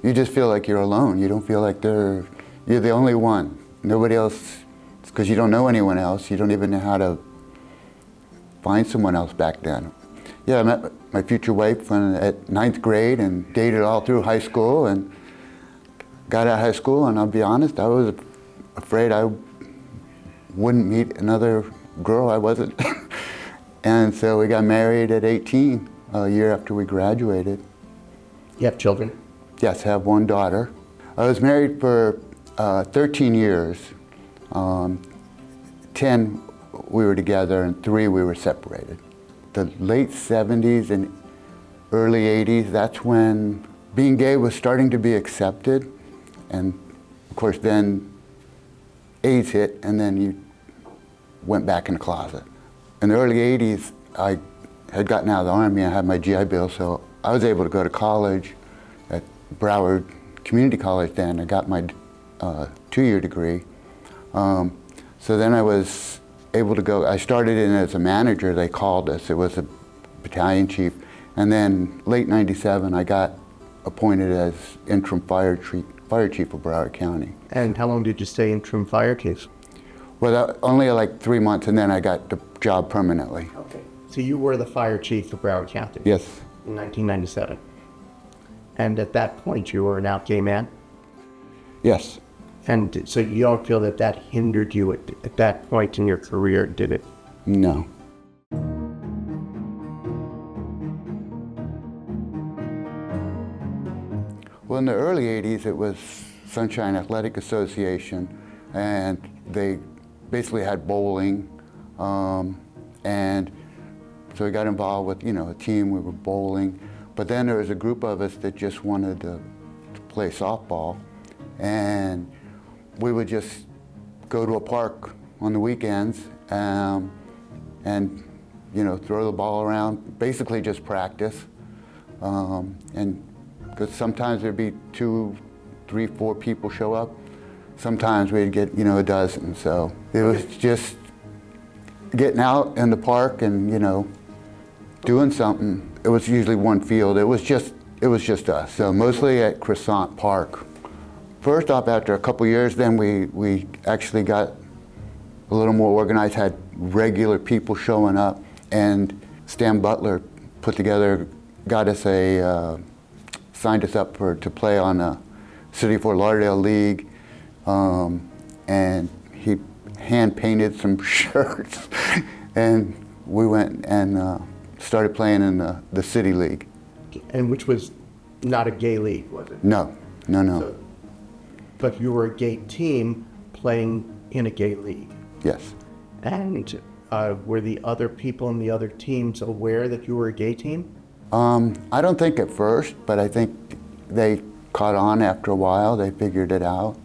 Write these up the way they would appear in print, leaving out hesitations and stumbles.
you just feel like you're alone. You don't feel like you're the only one. Nobody else, because you don't know anyone else. You don't even know how to find someone else back then. Yeah, I met my future wife at 9th grade and dated all through high school, and got out of high school, and I'll be honest, I was afraid I wouldn't meet another girl. I wasn't. And so we got married at 18, a year after we graduated. You have children? Yes, I have one daughter. I was married for 13 years. 10 we were together and 3 we were separated. The late 70s and early 80s, that's when being gay was starting to be accepted. And of course then AIDS hit, and then you went back in the closet. In the early 80s, I had gotten out of the Army. I had my GI Bill, so I was able to go to college at Broward Community College then. I got my 2-year degree. So then I was able to go. I started in as a manager, they called us. It was a battalion chief. And then late 97, I got appointed as interim fire chief of Broward County. And how long did you stay interim fire chief? Well, only like 3 months, and then I got the job permanently. Okay. So you were the fire chief of Broward County? Yes. In 1997. And at that point, you were an out gay man? Yes. And so you don't feel that that hindered you at that point in your career, did it? No. Well, in the early 80s, it was Sunshine Athletic Association, and they basically had bowling, and so we got involved with, a team. We were bowling, but then there was a group of us that just wanted to play softball, and we would just go to a park on the weekends and throw the ball around, basically just practice, and because sometimes there'd be 2, 3, 4 people show up. Sometimes we'd get, a dozen. So it was just getting out in the park and, doing something. It was usually one field. It was just us. So mostly at Croissant Park. First off, after a couple years, then we actually got a little more organized, had regular people showing up, and Stan Butler got us signed us up to play on a City of Fort Lauderdale League, and he hand painted some shirts, and we went and started playing in the City League. And which was not a gay league, was it? No. So, but you were a gay team playing in a gay league. Yes. And were the other people in the other teams aware that you were a gay team? I don't think at first, but I think they caught on after a while. They figured it out.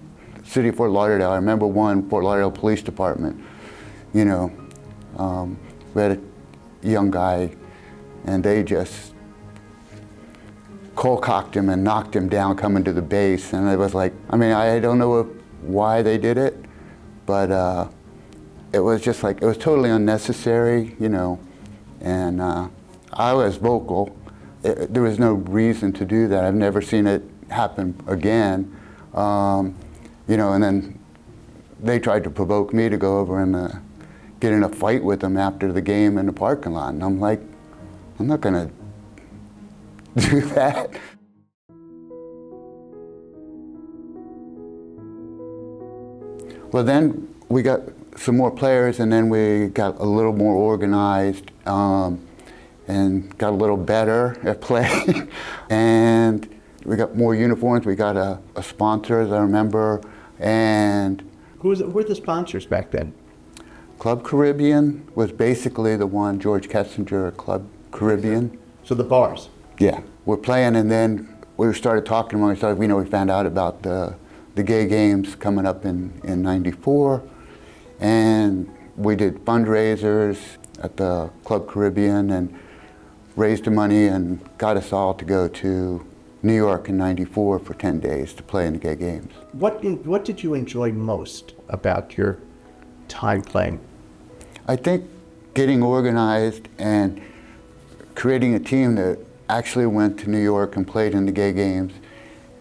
City of Fort Lauderdale, I remember Fort Lauderdale Police Department, we had a young guy, and they just cold-cocked him and knocked him down coming to the base. And it was like, I don't know why they did it, but it was just like, it was totally unnecessary, and I was vocal. There was no reason to do that. I've never seen it happen again. And then they tried to provoke me to go over and get in a fight with them after the game in the parking lot. And I'm like, I'm not gonna do that. Well, then we got some more players, and then we got a little more organized, and got a little better at play. And we got more uniforms. We got a sponsor, as I remember, and Who were the sponsors back then? Club Caribbean was basically the one, George Kessinger, Club Caribbean. So the bars? Yeah. We're playing, and then we started talking among ourselves. We found out about the gay games coming up in '94, and we did fundraisers at the Club Caribbean and raised the money and got us all to go to New York in '94 for 10 days to play in the gay games. What did you enjoy most about your time playing? I think getting organized and creating a team that actually went to New York and played in the gay games,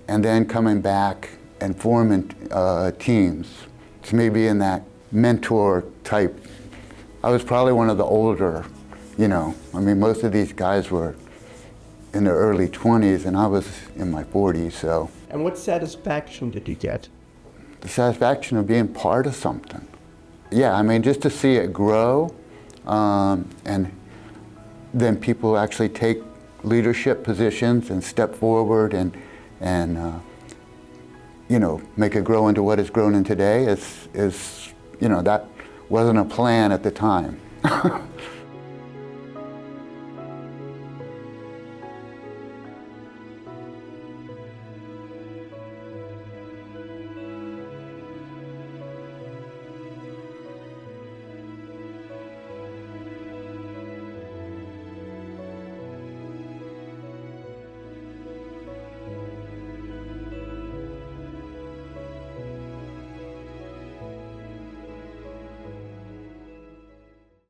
and then coming back and forming teams. To me, being that mentor type. I was probably one of the older, I mean, most of these guys were in their early 20s and I was in my 40s, so. And what satisfaction did you get? The satisfaction of being part of something. Yeah, I mean, just to see it grow, and then people actually take leadership positions and step forward and make it grow into what it's grown in today is that wasn't a plan at the time.